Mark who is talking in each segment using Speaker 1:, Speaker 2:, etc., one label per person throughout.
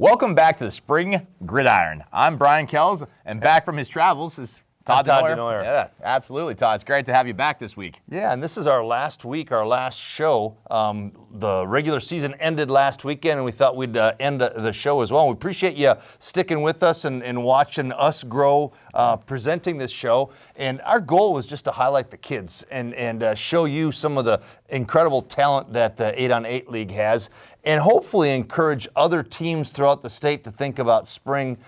Speaker 1: Welcome back to the Spring Gridiron. I'm Brian Kells, and back from his travels is Todd Denoyer. Yeah, absolutely, Todd. It's great to have you back this week.
Speaker 2: Yeah, and this is our last week, our last show. The regular season ended last weekend, and we thought we'd end the show as well. We appreciate you sticking with us and watching us grow, presenting this show. And our goal was just to highlight the kids and show you some of the incredible talent that the 8-on-8 League has, and hopefully encourage other teams throughout the state to think about spring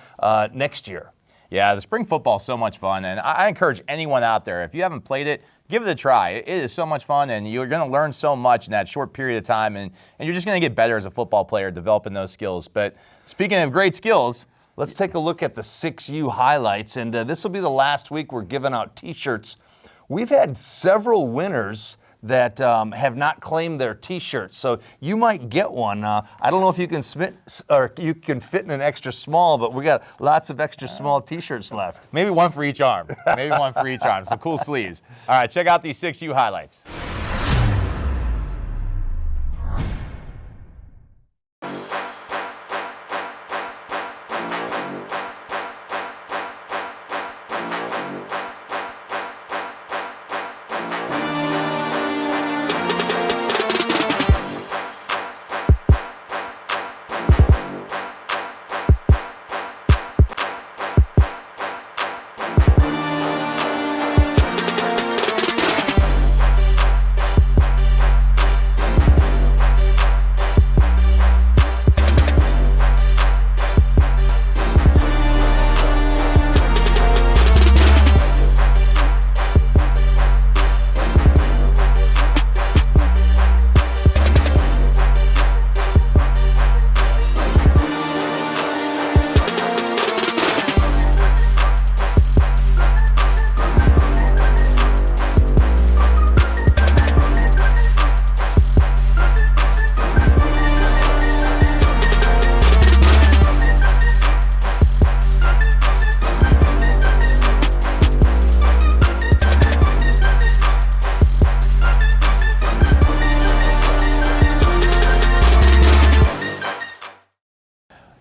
Speaker 2: next year.
Speaker 1: Yeah, the spring football is so much fun, and I encourage anyone out there, if you haven't played it, give it a try. It is so much fun, and you're going to learn so much in that short period of time, and you're just going to get better as a football player developing those skills. But speaking of great skills,
Speaker 2: let's take a look at the 6U highlights, and this will be the last week we're giving out T-shirts. We've had several winners that have not claimed their T-shirts, so you might get one. I don't know if you can fit in an extra small, but we got lots of extra small T-shirts left.
Speaker 1: Maybe one for each arm. Maybe one for each arm. Some cool sleeves. All right, check out these 6U highlights.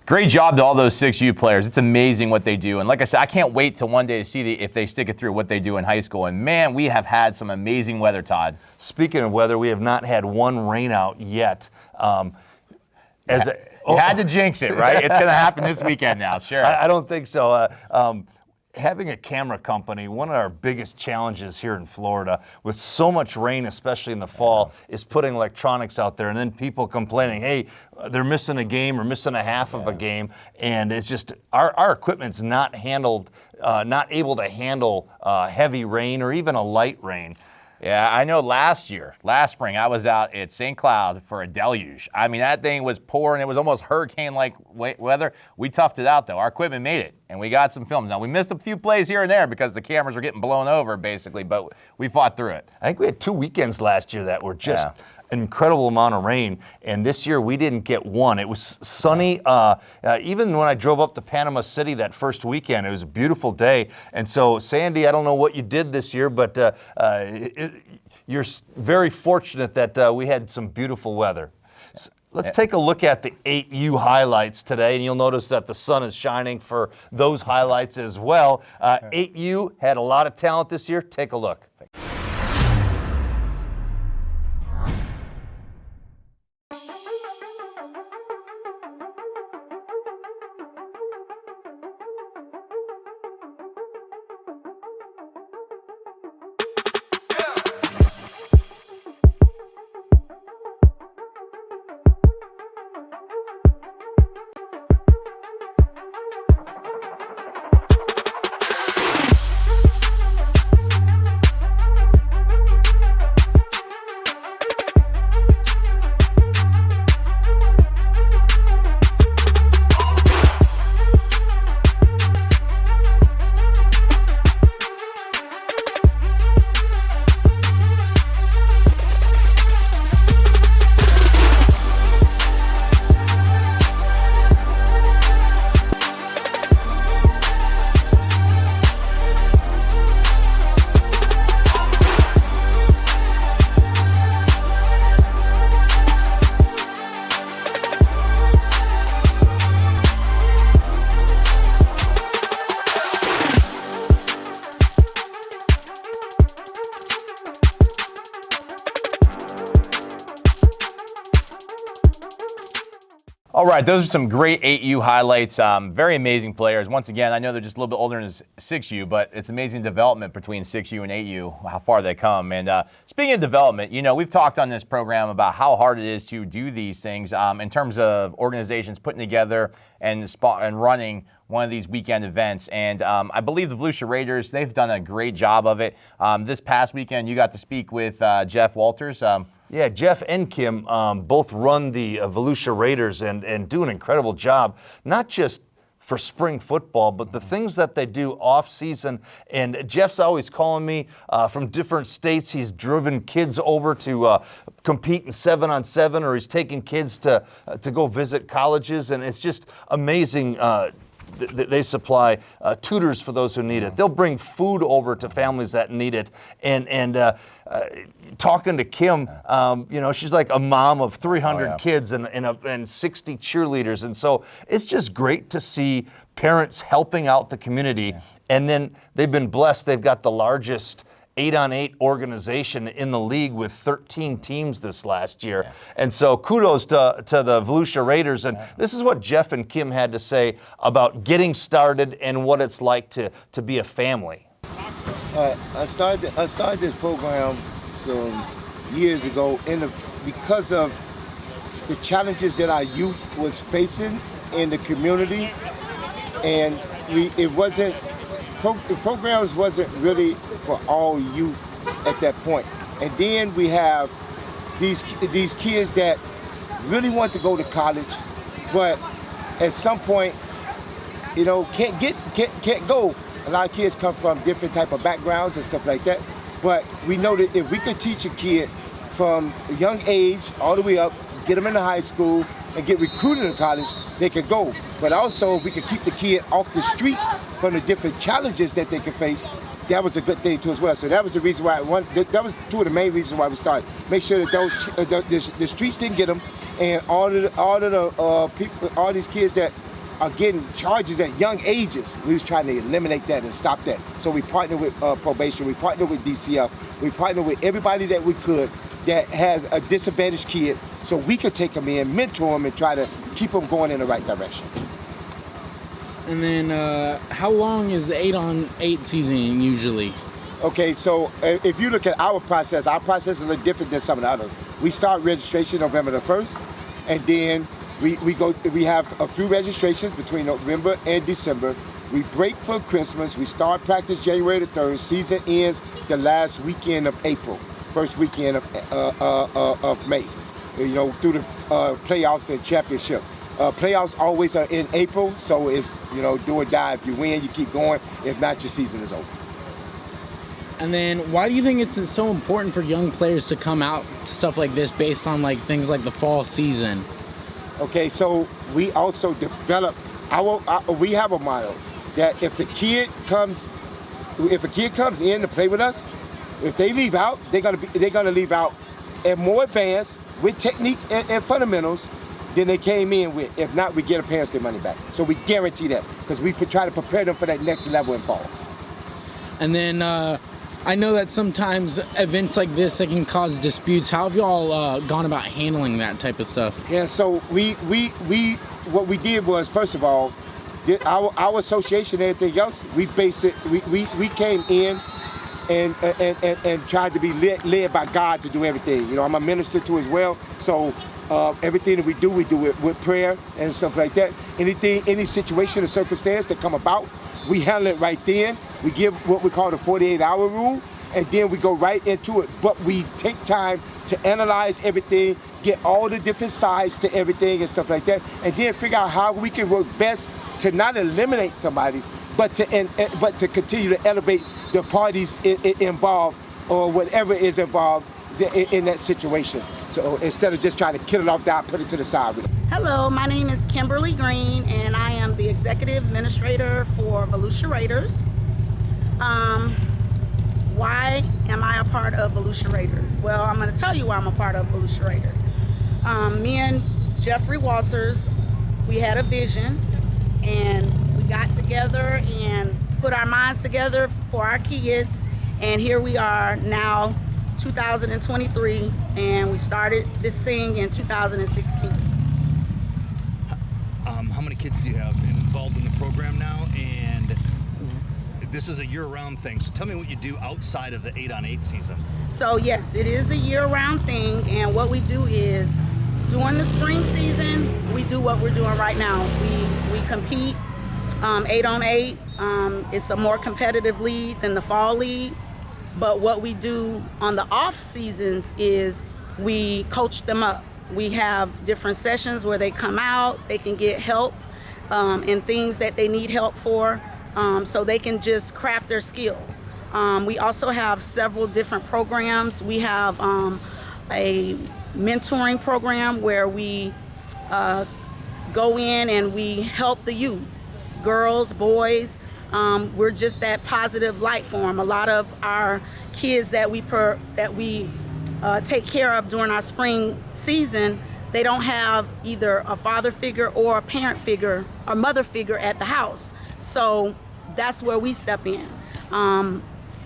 Speaker 1: Great job to all those 6U players. It's amazing what they do. And like I said, I can't wait till one day to see if they stick it through what they do in high school. And man, we have had some amazing weather, Todd.
Speaker 2: Speaking of weather, we have not had one rain out yet.
Speaker 1: You had to jinx it, right? It's going to happen this weekend now, sure.
Speaker 2: I don't think so. Having a camera company, one of our biggest challenges here in Florida, with so much rain, especially in the fall, is putting electronics out there, and then people complaining, hey, they're missing a game or missing a half of a game, and it's just our equipment's not able to handle heavy rain or even a light rain.
Speaker 1: Yeah, I know last spring, I was out at St. Cloud for a deluge. I mean, that thing was pouring. It was almost hurricane-like weather. We toughed it out, though. Our equipment made it, and we got some films. Now, we missed a few plays here and there because the cameras were getting blown over, basically, but we fought through it.
Speaker 2: I think we had 2 weekends last year that were just an incredible amount of rain, and this year we didn't get one. It was sunny. Even when I drove up to Panama City that first weekend, it was a beautiful day. And so, Sandy, I don't know what you did this year, but you're very fortunate that we had some beautiful weather. So let's take a look at the 8U highlights today, and you'll notice that the sun is shining for those highlights as well. 8U had a lot of talent this year. Take a look.
Speaker 1: All right, those are some great 8U highlights. Very amazing players. Once again, I know they're just a little bit older than 6U, but it's amazing development between 6U and 8U, how far they come. And speaking of development, we've talked on this program about how hard it is to do these things in terms of organizations putting together and running one of these weekend events. And I believe the Volusia Raiders, they've done a great job of it. This past weekend, you got to speak with Jeff Walters.
Speaker 2: Yeah, Jeff and Kim both run the Volusia Raiders and do an incredible job, not just for spring football, but the things that they do off season. And Jeff's always calling me from different states. He's driven kids over to compete in 7-on-7, or he's taking kids to go visit colleges. And it's just amazing. They supply tutors for those who need it. They'll bring food over to families that need it. And talking to Kim, she's like a mom of 300 kids and 60 cheerleaders. And so it's just great to see parents helping out the community. And then they've been blessed. They've got the largest 8-on-8 organization in the league with 13 teams this last year. Yeah. And so kudos to the Volusia Raiders. And this is what Jeff and Kim had to say about getting started and what it's like to be a family.
Speaker 3: I started this program some years ago because of the challenges that our youth was facing in the community. And the programs wasn't really for all youth at that point. And then we have these kids that really want to go to college, but at some point, can't go. A lot of kids come from different type of backgrounds and stuff like that. But we know that if we could teach a kid from a young age all the way up, get them into high school, and get recruited to college, they could go. But also, we could keep the kid off the street from the different challenges that they could face. That was a good thing too as well. So that was the reason why that was two of the main reasons why we started. Make sure that the streets didn't get them, and all these kids that are getting charges at young ages, we was trying to eliminate that and stop that. So we partnered with probation, we partnered with DCF, we partnered with everybody that we could that has a disadvantaged kid, so we could take them in, mentor them, and try to keep them going in the right direction.
Speaker 4: And then how long is the 8-on-8 season usually?
Speaker 3: Okay, so if you look at our process is a little different than some of the others. We start registration November the 1st, and then we have a few registrations between November and December. We break for Christmas. We start practice January the 3rd. Season ends the last weekend of April, first weekend of May, through the playoffs and championship. Playoffs always are in April, so it's, do or die. If you win, you keep going. If not, your season is over.
Speaker 4: And then why do you think it's so important for young players to come out to stuff like this based on things like the fall season? Okay,
Speaker 3: so we also develop we have a motto that if a kid comes in to play with us, if they leave out, they're gonna leave out at more advanced with technique and fundamentals than they came in with. If not, we get their parents their money back. So we guarantee that because we try to prepare them for that next level in fall.
Speaker 4: And then I know that sometimes events like this that can cause disputes. How have y'all gone about handling that type of stuff?
Speaker 3: Yeah, so what we did was, first of all, our association and everything else, we came in and tried to be led by God to do everything. I'm a minister too as well, so everything that we do it with prayer and stuff like that. Any situation or circumstance that come about, we handle it right then. We give what we call the 48-hour rule, and then we go right into it. But we take time to analyze everything, get all the different sides to everything and stuff like that, and then figure out how we can work best to not eliminate somebody, but to continue to elevate the parties involved or whatever is involved in that situation. So instead of just trying to kill it off down, put it to the side.
Speaker 5: Hello, my name is Kimberly Green, and I am the Executive Administrator for Volusia Raiders. Why am I a part of Volusia Raiders? Well, I'm going to tell you why I'm a part of Volusia Raiders. Me and Jeffrey Walters, we had a vision, and we got together and put our minds together for our kids, and here we are now, 2023, and we started this thing in 2016.
Speaker 2: kids do you have involved in the program now? And this is a year-round thing. So tell me what you do outside of the 8-on-8 season.
Speaker 5: So yes, it is a year-round thing, and what we do is during the spring season, we do what we're doing right now. We compete 8-on-8. It's a more competitive league than the fall league. But what we do on the off seasons is we coach them up. We have different sessions where they come out, they can get help in things that they need help for, so they can just craft their skill. We also have several different programs. We have a mentoring program where we go in and we help the youth, girls, boys. We're just that positive light for them. A lot of our kids that we take care of during our spring season, they don't have either a father figure or a parent figure or mother figure at the house. So that's where we step in.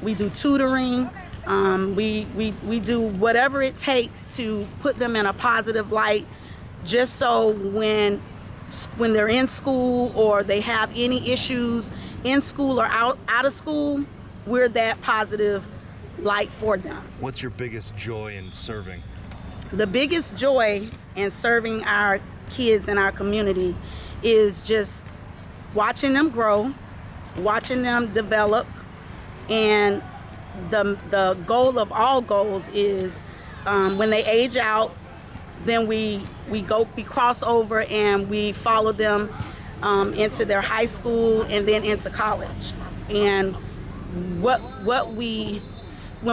Speaker 5: We do tutoring. We do whatever it takes to put them in a positive light, just so when they're in school or they have any issues in school or out of school, we're that positive light for them.
Speaker 2: What's your biggest joy in serving?
Speaker 5: The biggest joy in serving our kids in our community is just watching them grow, watching them develop, and the goal of all goals is when they age out, then we cross over and we follow them into their high school and then into college. And when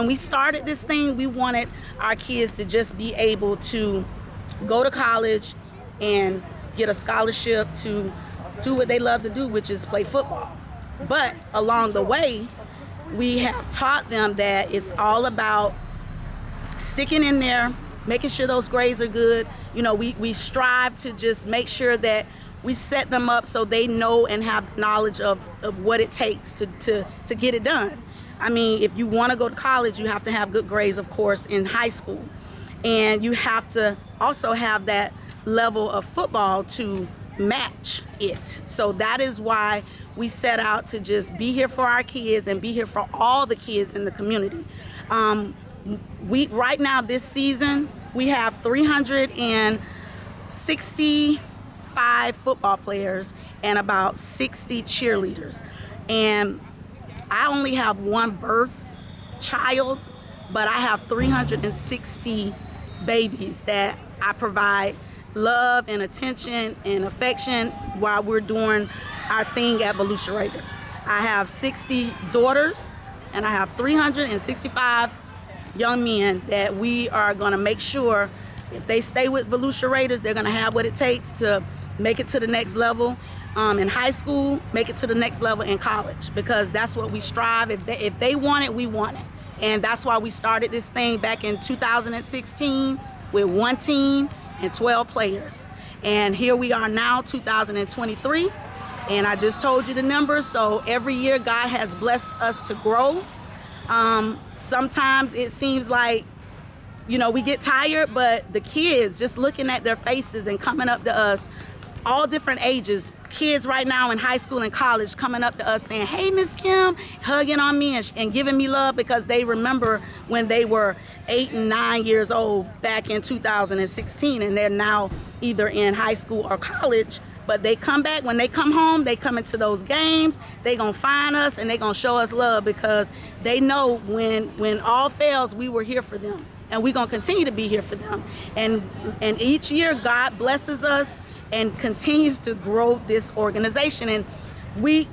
Speaker 5: we started this thing, we wanted our kids to just be able to go to college and get a scholarship to do what they love to do, which is play football. But along the way, we have taught them that it's all about sticking in there, making sure those grades are good. You know, we strive to just make sure that we set them up so they know and have knowledge of what it takes to get it done. I mean, if you want to go to college, you have to have good grades, of course, in high school. And you have to also have that level of football to match it. So that is why we set out to just be here for our kids and be here for all the kids in the community. Right now, this season, we have 365 football players and about 60 cheerleaders. And I only have one birth child, but I have 360 babies that I provide love and attention and affection while we're doing our thing at Volusia Raiders. I have 60 daughters and I have 365 young men that we are going to make sure if they stay with Volusia Raiders, they're going to have what it takes to make it to the next level in high school, make it to the next level in college, because that's what we strive. If they want it, we want it. And that's why we started this thing back in 2016 with one team and 12 players. And here we are now, 2023. And I just told you the numbers. So every year God has blessed us to grow. Sometimes it seems like, you know, we get tired, but the kids, just looking at their faces and coming up to us, all different ages, kids right now in high school and college coming up to us saying, "Hey, Miss Kim," hugging on me and giving me love because they remember when they were 8 and 9 years old back in 2016, and they're now either in high school or college. But they come back, when they come home, they come into those games, they gonna find us and they gonna show us love because they know when all fails, we were here for them. And we're gonna continue to be here for them. And each year, God blesses us and continues to grow this organization. And we,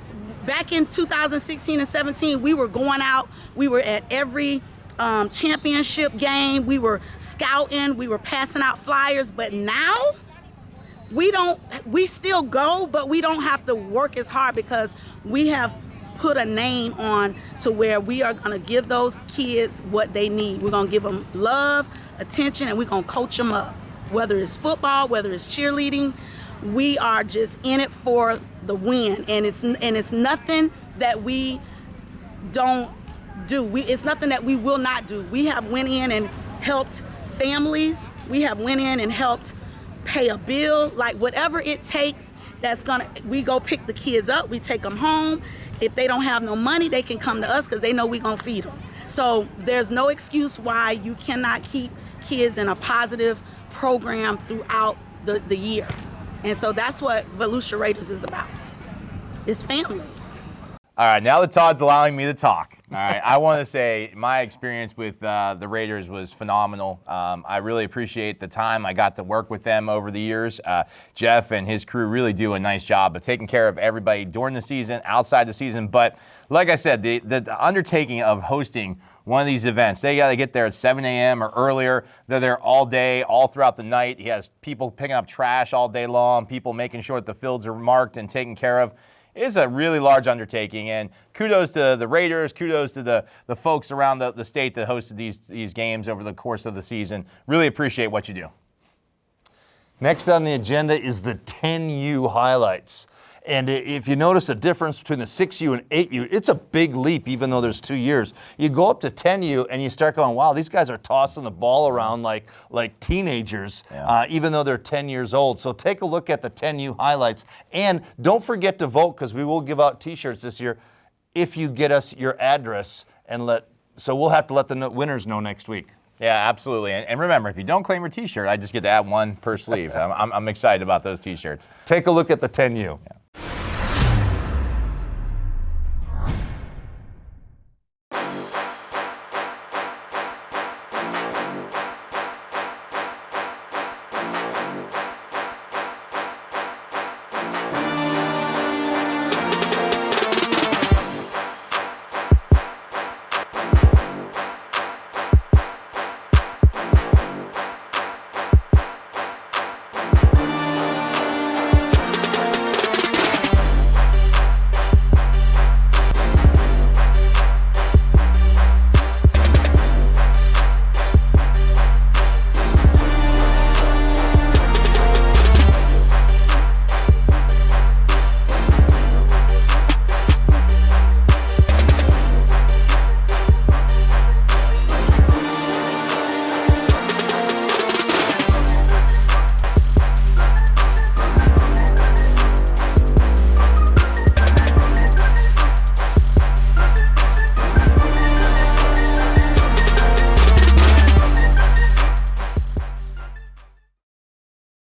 Speaker 5: back in 2016 and 17, we were going out, we were at every championship game, we were scouting, we were passing out flyers, but now, we still go, but we don't have to work as hard because we have put a name on to where we are going to give those kids what they need. We're going to give them love, attention, and we're going to coach them up. Whether it's football, whether it's cheerleading, we are just in it for the win. And it's nothing that we don't do. It's nothing that we will not do. We have went in and helped families. We have went in and helped pay a bill, like whatever it takes, we go pick the kids up, we take them home. If they don't have no money, they can come to us because they know we gonna feed them. So there's no excuse why you cannot keep kids in a positive program throughout the year. And so that's what Volusia Raiders is about. It's family.
Speaker 1: All right, now that Todd's allowing me to talk, all right, I want to say my experience with the Raiders was phenomenal. I really appreciate the time I got to work with them over the years. Jeff and his crew really do a nice job of taking care of everybody during the season, outside the season. But like I said, the undertaking of hosting one of these events, they got to get there at 7 a.m. or earlier. They're there all day, all throughout the night. He has people picking up trash all day long, people making sure that the fields are marked and taken care of. It's a really large undertaking, and kudos to the Raiders, kudos to the folks around the state that hosted these games over the course of the season. Really appreciate what you do.
Speaker 2: Next on the agenda is the 10U highlights. And if you notice a difference between the 6U and 8U, it's a big leap, even though there's 2 years. You go up to 10U and you start going, wow, these guys are tossing the ball around like teenagers, even though they're 10 years old. So take a look at the 10U highlights. And don't forget to vote, because we will give out T-shirts this year if you get us your address. So we'll have to let the winners know next week.
Speaker 1: Yeah, absolutely. And remember, if you don't claim your T-shirt, I just get to add one per sleeve. I'm excited about those T-shirts.
Speaker 2: Take a look at the 10U.
Speaker 1: Yeah.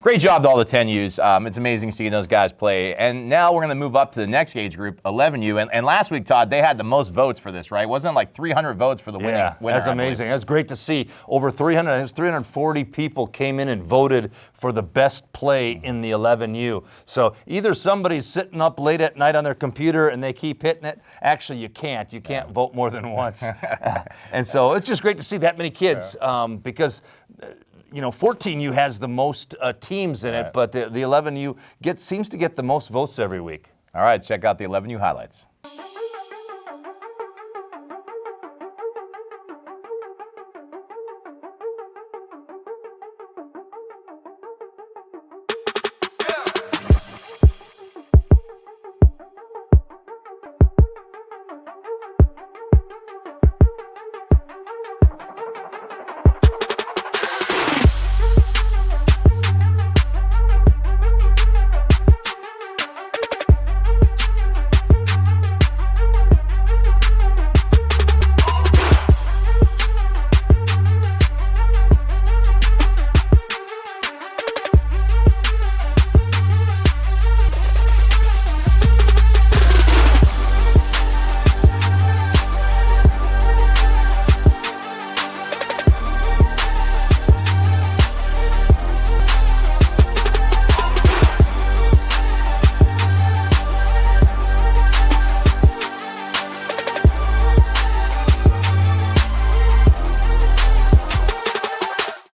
Speaker 1: Great job to all the 10Us. It's amazing seeing those guys play. And now we're going to move up to the next age group, 11U. And last week, Todd, they had the most votes for this, right? Wasn't it like 300 votes for the winner?
Speaker 2: Yeah, that's amazing. That's great to see. Over 340 people came in and voted for the best play in the 11U. So either somebody's sitting up late at night on their computer and they keep hitting it. Actually, you can't. You can't vote more than once. And so it's just great to see that many kids because 14U has the most teams in it, but the 11U seems to get the most votes every week.
Speaker 1: All right, check out the 11U highlights.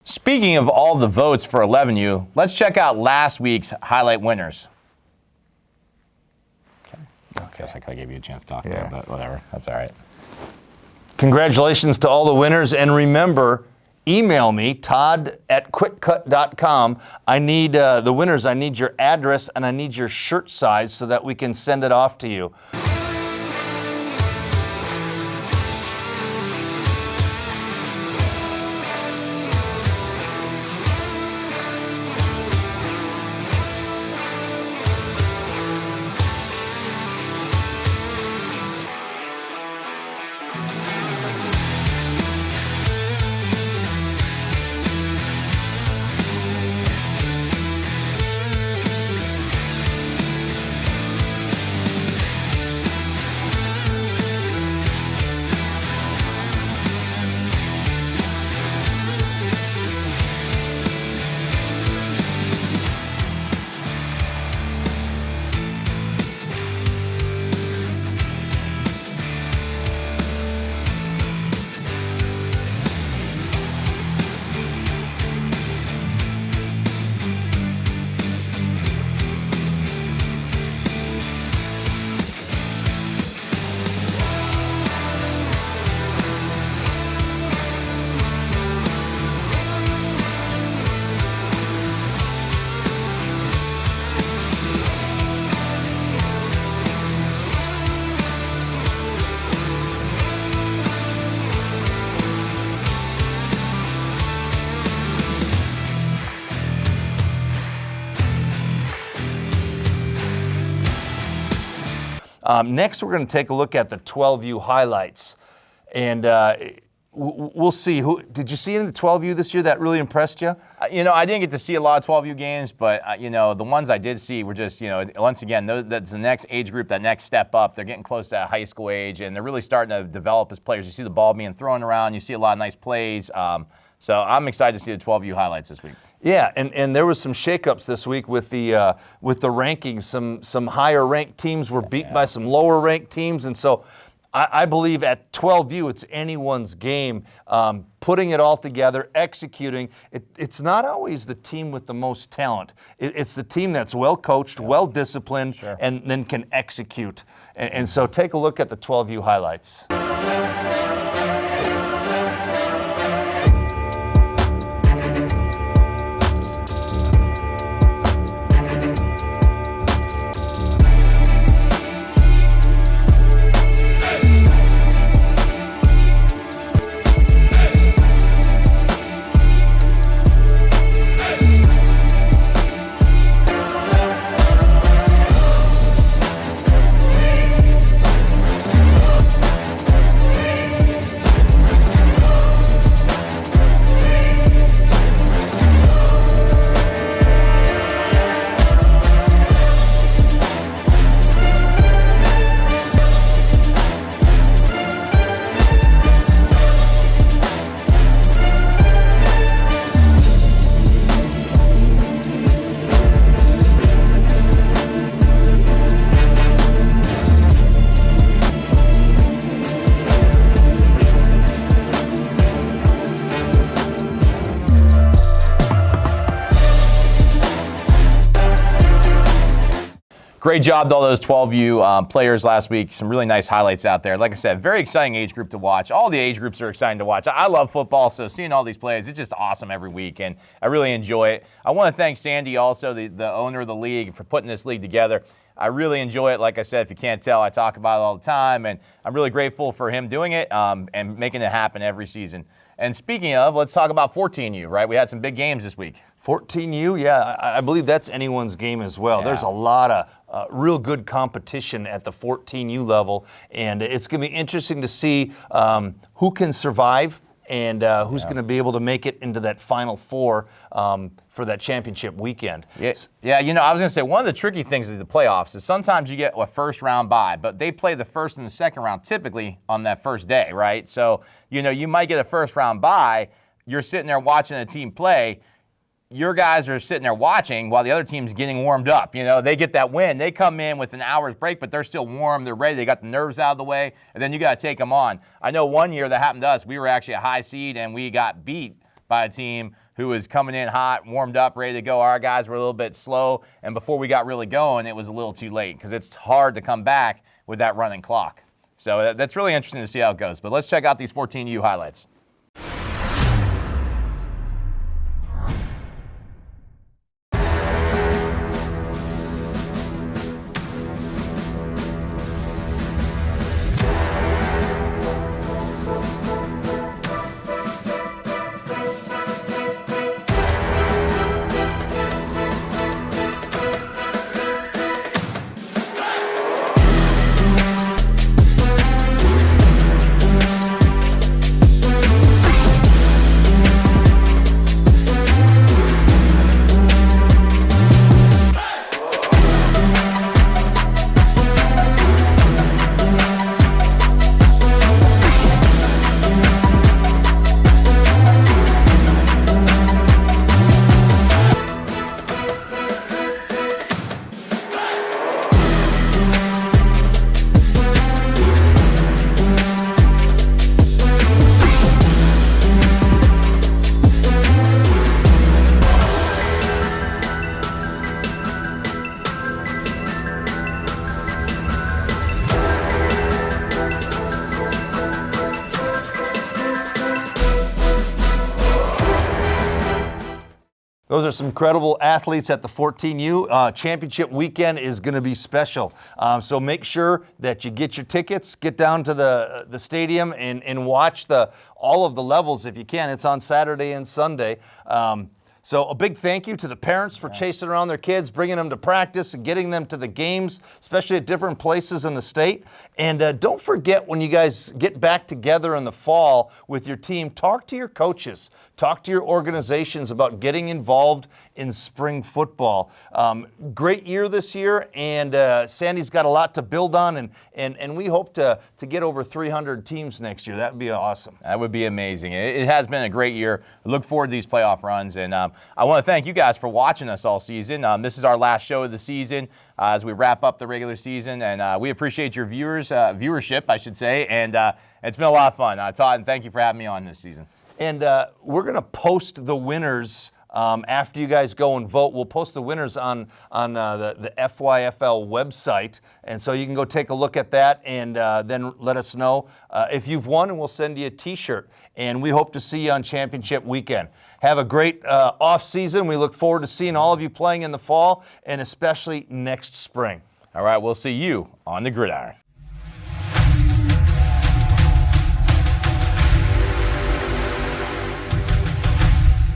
Speaker 1: Speaking of all the votes for 11U, let's check out last week's highlight winners. Okay. I guess I gave you a chance to talk there, but whatever. That's all right.
Speaker 2: Congratulations to all the winners. And remember, email me, todd@quickcut.com. I need the winners. I need your address and I need your shirt size so that we can send it off to you. Next, we're going to take a look at the 12U highlights. And we'll see. Did you see any of the 12U this year that really impressed you?
Speaker 1: I didn't get to see a lot of 12U games, but, the ones I did see were just, once again, that's the next age group, that next step up. They're getting close to that high school age, and they're really starting to develop as players. You see the ball being thrown around. You see a lot of nice plays. So I'm excited to see the 12U highlights this week.
Speaker 2: Yeah, and there was some shakeups this week with the rankings. Some higher ranked teams were beat by some lower ranked teams, and so I believe at 12U it's anyone's game. Putting it all together, executing. It's not always the team with the most talent. It's the team that's well coached, well disciplined, and then can execute. And so take a look at the 12U highlights.
Speaker 1: Great job to all those 12U players last week. Some really nice highlights out there. Like I said, very exciting age group to watch. All the age groups are exciting to watch. I love football, so seeing all these plays, it's just awesome every week, and I really enjoy it. I want to thank Sandy also, the owner of the league, for putting this league together. I really enjoy it. Like I said, if you can't tell, I talk about it all the time, and I'm really grateful for him doing it and making it happen every season. And speaking of, let's talk about 14U, right? We had some big games this week.
Speaker 2: 14U, yeah, I believe that's anyone's game as well.
Speaker 1: Yeah.
Speaker 2: There's a lot of real good competition at the 14U level, and it's going to be interesting to see who can survive and who's going to be able to make it into that Final Four for that championship weekend.
Speaker 1: Yeah, I was going to say, one of the tricky things of the playoffs is sometimes you get a first-round bye, but they play the first and the second round typically on that first day, right? So, you might get a first-round bye. You're sitting there watching a team play. Your guys are sitting there watching while the other team's getting warmed up. They get that win. They come in with an hour's break, but they're still warm. They're ready. They got the nerves out of the way, and then you got to take them on. I know one year that happened to us. We were actually a high seed, and we got beat by a team who was coming in hot, warmed up, ready to go. Our guys were a little bit slow, and before we got really going, it was a little too late because it's hard to come back with that running clock. So that's really interesting to see how it goes. But let's check out these 14U highlights.
Speaker 2: Those are some incredible athletes at the 14U. Championship weekend is going to be special. So make sure that you get your tickets, get down to the stadium and watch all of the levels if you can. It's on Saturday and Sunday. So a big thank you to the parents for chasing around their kids, bringing them to practice and getting them to the games, especially at different places in the state. And don't forget, when you guys get back together in the fall with your team, talk to your coaches, talk to your organizations about getting involved in spring football. Great year this year, and Sandy's got a lot to build on, and we hope to get over 300 teams next year. That would be awesome.
Speaker 1: That would be amazing. It has been a great year. I look forward to these playoff runs, and I want to thank you guys for watching us all season. This is our last show of the season as we wrap up the regular season, and we appreciate your viewership, I should say, and it's been a lot of fun. Todd, and thank you for having me on this season.
Speaker 2: And we're going to post the winners after you guys go and vote. We'll post the winners on the FYFL website, and so you can go take a look at that and then let us know if you've won, and we'll send you a T-shirt. And we hope to see you on championship weekend. Have a great off season. We look forward to seeing all of you playing in the fall, and especially next spring.
Speaker 1: All right, we'll see you on the gridiron.